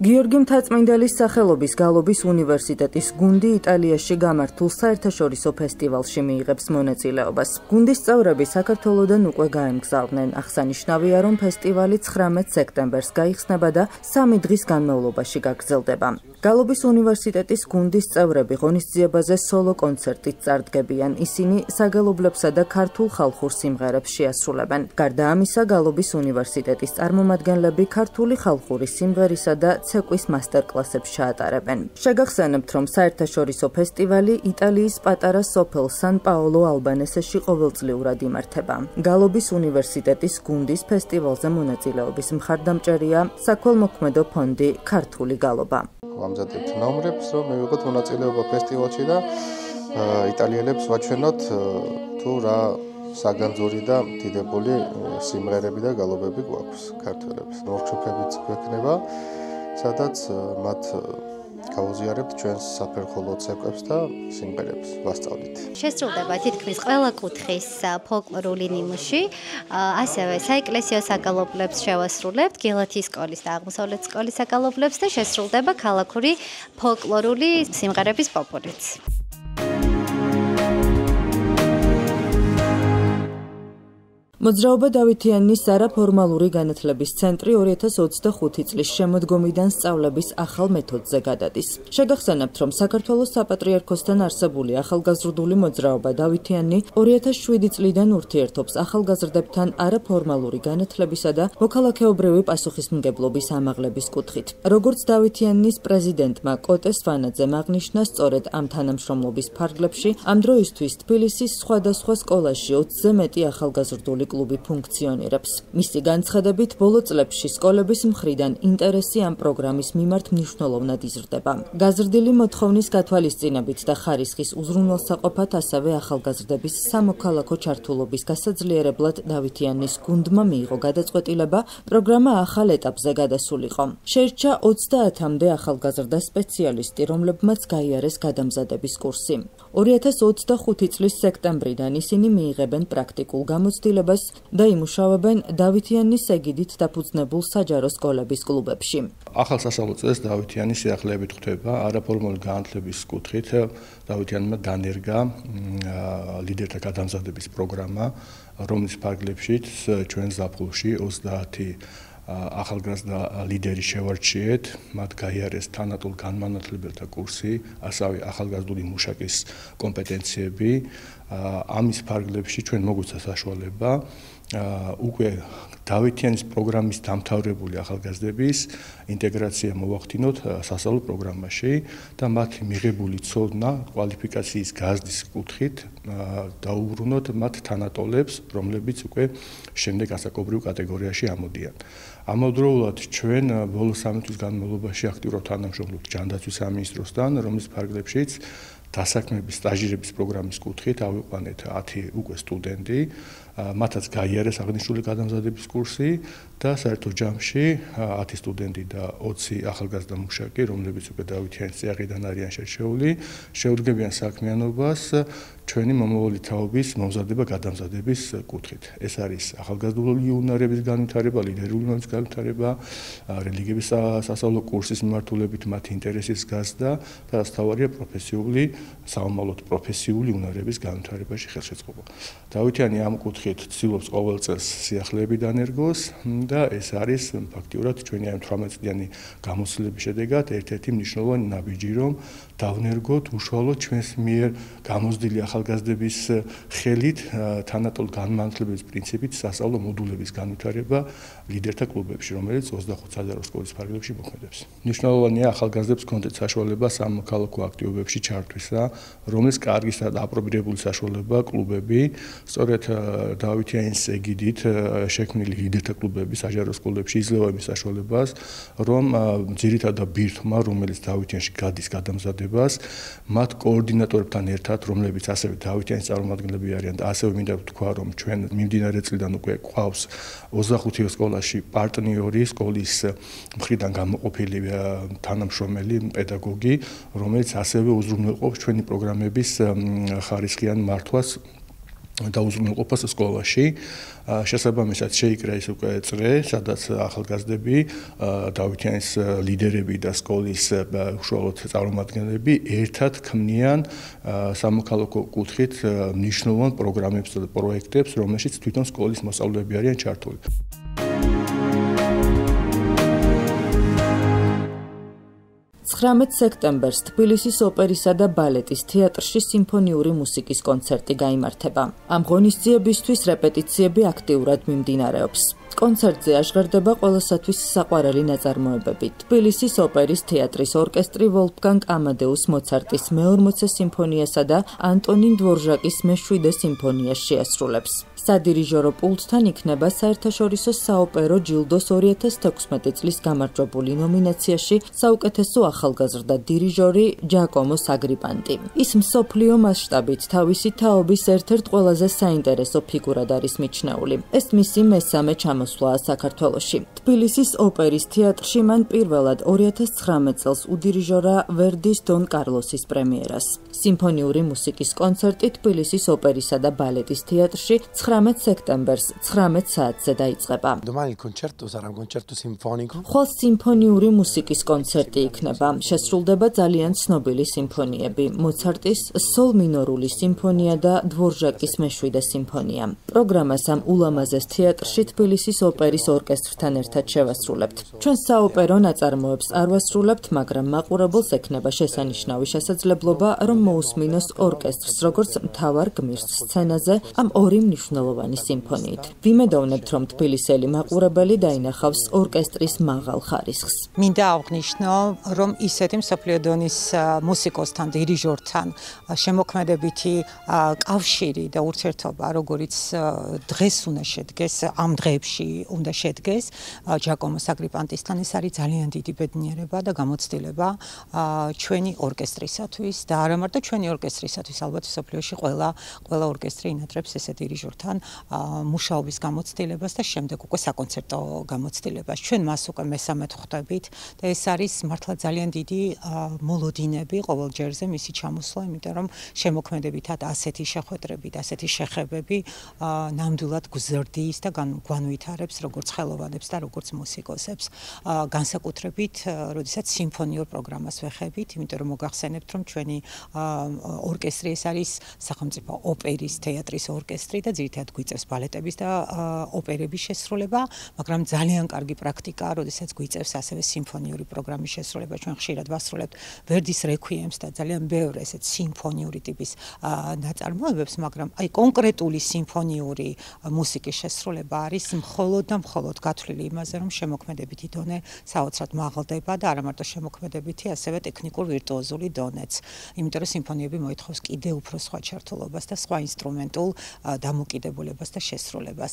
გიორგი მთაწმინდელის სახელობის გალობის უნივერსიტეტის გუნდი იტალიაში გამართულ საერთაშორისო ფესტივალში მიიღებს მონაწილეობას. გუნდის წევრები საქართველოდან უკვე გაემგზავრნენ. აღსანიშნავია, რომ ფესტივალი 19 სექტემბერს გაიხსნება და 3 დღის განმავლობაში გაგრძელდება. გალობის უნივერსიტეტის გუნდის წევრები ღონისძიებაზე სოლო კონცერტით წარდგებიან. ისინი საგალობლებსა და ქართულ ხალხურ სიმღერებს შეასრულებენ. გარდა ამისა, გალობის უნივერსიტეტის წარმომადგენლები ქართული ხალხური სიმღერისა და ცეკვის მასტერკლასებს ჩაატარებენ. შეგახსენებთ, რომ საერთაშორისო ფესტივალი იტალიის პატარა სოფელ სან პაოლო ალბანესეში ყოველწლიურად იმართება. გალობის უნივერსიტეტის გუნდის ფესტივალზე მონაწილეობის მხარდამჭერია საქველმოქმედო ფონდი ქართული გალობა. ვამზადებთ ნომრებს, რომ მივიღოთ მონაწილეობა ფესტივალში და იტალიელებს ვაჩვენოთ თუ რა საგანძური და დიდებული სიმღერები და გალობები გვაქვს ქართველებს. ვორქშოპებიც გვექნება, სადაც მათ გავუზიარებთ ჩვენს საფერხოლო ცეკვებს და სიმღერებს ვასწავლით. შესრულდება თითქმის ყველა კუთხის ფოლკლორული ნიმუში, ასევე საეკლესიო საგალობლებს შევასრულებთ, გელათის სკოლის და აღმოსავლეთ სკოლის საგალობლებს და შესრულდება ქალაქური ფოლკლორული სიმღერების პოპულიც. მოძრაობა დავითიანის არაფორმალური განათლების ცენტრი 2025 წლის შემოდგომიდან სწავლების ახალ მეთოდზე გადადის. შეგახსენებთ, რომ საქართველოს საპატრიარქოსთან არსებული ახალგაზრდული მოძრაობა დავითიანი 2007 წლიდან ურთიერთობს ახალგაზრდებთან არაფორმალური განათლებისა და მოქალაქეობრივი პასუხისმგებლობის ამაღლების კუთხით. როგორც დავითიანის პრეზიდენტმა კოტე სვანაძემ აღნიშნა, სწორედ ამ თანამშრომლობის ფარგლებში ამ დროისთვის თბილისის სხვადასხვა სკოლაში 20-ზე მეტი ახალგაზრდული კლუბი ფუნქციონირებს. მისი განცხადებით, ბოლო წლებში სკოლების მხრიდან ინტერესი ამ პროგრამის მიმართ მნიშვნელოვნად იზრდება. გაზრდილი მოთხოვნის გათვალისწინებით და ხარისხის უზრუნველსაყოფად ასევე ახალგაზრდების სამოქალაქო ჩართულობის გასაძლიერებლად დავითიანის გუნდმა მიიღო გადაწყვეტილება პროგრამა ახალ ეტაპზე გადასულიყო. შეირჩა 30-მდე ახალგაზრდა სპეციალისტი, რომლებმაც გაიარეს გადამზადების კურსი. 2025 წლის სექტემბრიდან ისინი მიიღებენ პრაქტიკულ გამოცდილებას და იმუშავებენ დავითიანის ეგიდით დაფუძნებულ საჯარო სკოლების კლუბებში. ახალ სასწავლო წელს დავითიანის სიახლეებით ხვდება არაფორმალური განათლების კუთხით. დავითიანმა განერგა ლიდერთა გადამზადების პროგრამა, რომლის ფარგლებშიც ჩვენ ზაფხულში 30 ახალგაზრდა ლიდერი შევარჩიეთ, მათ გაიარეს თანატოლ განმანათლებელთა კურსი, ასევე ახალგაზრდული მუშაკის კომპეტენციები. ამის ფარგლებში ჩვენ მოგვიცა საშუალება უკვე დავითიანის პროგრამის დამთავრებული ახალგაზრდების ინტეგრაცია მოვახდინოთ სასწავლო პროგრამაში და მათი მიღებული ცოდნა კვალიფიკაციის გაზრდის კუთხით დაუბრუნოთ მათ თანატოლებს, რომლებიც უკვე შემდეგ ასაკობრივ კატეგორიაში ამოდიან. ამავდროულად ჩვენ ბოლო 3 თვის განმავლობაში აქტიურად თანამშრომლობთ ჯანდაცვის სამინისტროსთან, რომლის ფარგლებშიც დასაქმების სტაჟირების პროგრამის კუთხით ავიყვანეთ 10 უკვე სტუდენტი, მათაც გაიარეს აღნიშნული გადამზადების კურსი და საერთო ჯამში 10 სტუდენტი და 20 ახალგაზრდა მუშაკი, რომლებიც უკვე დავითიანის წიაღიდან არიან შერჩეული, შეუდგებიან საქმიანობას ჩვენი მომავალი თაობის მომზადება გადამზადების კუთხით. ეს არის ახალგაზრდული უნარების განვითარება, ლიდერული უნარების განვითარება, რელიგიების სასწავლო კურსის მიმართულებით მათი ინტერესის გაზრდა და რასთავარია პროფესიული საომავლოდ პროფესიული უნარების განვითარებაში ხელშეწყობა. დავითიანი ამ კუთხით ცდილობს ყოველ წელს სიახლეები დანერგოს და ეს არის ფაქტიურად ჩვენი ამ 18 წლიანი გამოცდილების შედეგად ერთ-ერთი მნიშვნელოვანი ნაბიჯი, რომ დავნერგოთ უშუალოდ ჩვენს მიერ გამოცდილი ახალგაზრდების ხელით თანატოლ განმანათლებლების პრინციპით სასწავლო მოდულების განვითარება ლიდერთა კლუბებში, რომელიც 25 საჯარო სკოლის ფარგლებში მოქმედებს. მნიშვნელოვანია ახალგაზრდებს ჰქონდეთ საშუალება სამოქალაქო აქტივობებში ჩართვისა, რომელიც კარგისა და აპრობირებული საშუალება კლუბები, სწორედ დავითიანის ეგიდით შექმნილი ლიდერთა კლუბები საჯარო სკოლებში იძლევა იმის საშუალებას, რომ ძირითადად ბირთვმა, რომელიც დავითიანში გადის გადამზადებას, მათ კოორდინატორებთან ერთად, რომლებიც ასევე დავითიანის წარმომადგენლები არიან და ასევე მინდა ვთქვა, რომ ჩვენ მიმდინარე წლიდან უკვე გვყავს 25 სკოლაში პარტნიორი, სკოლის მხრიდან გამოყოფილი თანამშრომელი პედაგოგი, რომელიც ასევე უზრუნველყოფს ჩვენი პროგრამების ხარისხიან მართვას დაუზრუნველყოფას სკოლაში. შესაბამისად შეიკრა ის უკვე წრე, სადაც ახალგაზრდები, დავითიანის ლიდერები და სკოლის უშუალოდ წარმომადგენლები ერთად ქმნიან სამოქალაქო კუთხით მნიშვნელოვან პროგრამებს და პროექტებს, რომელშიც თვითონ სკოლის მოსწავლეები არიან ჩართული. 19 სექტემბერს თბილისის ოპერისა და ბალეტის თეატრში სიმფონიური მუსიკის კონცერტი გაიმართება. ამ ღონისძიებისთვის რეპეტიციები აქტიურად მიმდინარეობს. კონცერტზე აღჟღერდება ყველასათვის საყვარელი ნაწარმოებები. თბილისის ოპერის თეატრის ორკესტრი ვოლფგანგ ამადეუს მოცარტის მე-40 სიმფონიასა და ანტონინ დვორჟაკის მე-7 სიმფონიას შეასრულებს. სადირიჟორო პულტთან იქნება საერთაშორისო საოპერო ჯილდოს 2016 წლის გამარჯვებული ნომინაციაში საუკეთესო ახალგაზრდა დირიჟორი ჯაკომო საგრიპანტი. ის მსოფლიო მასშტაბით თავისი თაობის ერთ-ერთ ყველაზე საინტერესო ფიგურად არის მიჩნეული. ეს მისი მესამე ჩამოსვლაა საქართველოში. თბილისის ოპერის თეატრში მან პირველად 2019 წელს უდირიჟორა ვერდის დონ კარლოსის პრემიერას. სიმფონიური მუსიკის კონცერტი თბილისის ოპერისა და ბალეტის თეატრში 19 სექტემბერს 19 საათზე დაიწყება. ხვალ სიმფონიური მუსიკის კონცერტი იქნება. შესრულდება ძალიან ცნობილი სიმფონიები: მოცარტის სოლ მინორული სიმფონია და დვორჟაკის მე-7 სიმფონია. პროგრამას ამ ულამაზეს თეატრში თბილისის ოპერის ორკესტრთან ერთად შევასრულებთ. ჩვენ საოპერო ნაწარმოებს არ ვასრულებთ, მაგრამ მაყურებელს ექნება შესანიშნავი შესაძლებლობა, რომ მოусმინოს ორკესტრს, როგორც მთავარ გმირს სცენაზე ამ ორი მნიშვნელოვანი სიმფონიით. ვიმედოვნებთ, რომ თბილისელი მაყურებელი დაინახავს ორკესტრის მაღალ ხარისხს. მინდა აღვნიშნო, რომ ისეთი მსოფლიო დონის მუსიკოსთან, დირიჟორთან შემოქმედებითი კავშირი და ურთიერთობა, როგორიც დღეს უნდა შედგეს, ამ დღეებში უნდა შედგეს ჯაკომო საგრიპანტისთან, ეს არის ძალიან დიდი ბედნიერება და გამოცდილება ჩვენი ორკესტრისათვის და არა მარტო ჩვენი ორკესტრისათვის, ალბათ მსოფლიოში ყველა ორკესტრი ინატრებს ესე დირიჟორთან მუშაობის გამოცდილებას და შემდეგ უკვე საკონცერტო გამოცდილებას. ჩვენ მას უკვე მესამედ ხვდებით და ეს არის მართლა ძალიან დიდი მოლოდინები ყოველ ჯერზე მისი ჩამოსვლა, იმიტომ რომ შემოქმედებითად ასეთი შეხვედრებით, ასეთი შეხებები ნამდვილად გზრდის და განვითარებს როგორც ხელოვანებს და როგორც მუსიკოსებს. განსაკუთრებით, როდესაც სიმფონიურ პროგრამას ვეხებით, იმიტომ რომ მოგახსენებთ, რომ ჩვენი ორკესტრი ეს არის სახელმწიფო ოპერის თეატრის ორკესტრი და ძირითადად გვიწევს ბალეტების და ოპერების შესრულება, მაგრამ ძალიან კარგი პრაქტიკაა, როდესაც გვიწევს ასევე სიმფონიური პროგრამის შესრულება. ჩვენ ხშირად ვასრულებთ ვერდის რეკვიემს და ძალიან ბევრ ესეთ სიმფონიური ტიპის ნაწარმოებებს, მაგრამ აი კონკრეტული სიმფონიური მუსიკის შესრულება არის მხოლოდ და მხოლოდ გათვლილი იმაზე, რომ შემოქმედებითი დონე საოცრად მაღლდება და არა მარტო შემოქმედებითი, ასევე ტექნიკურ ვირტუოზული დონეც. იმიტომ რომ სიმფონიები მოითხოვს კიდევ უფრო სხვა ჩართულობას და სხვა ინსტრუმენტულ დამოკიდებულებას და შესრულებას.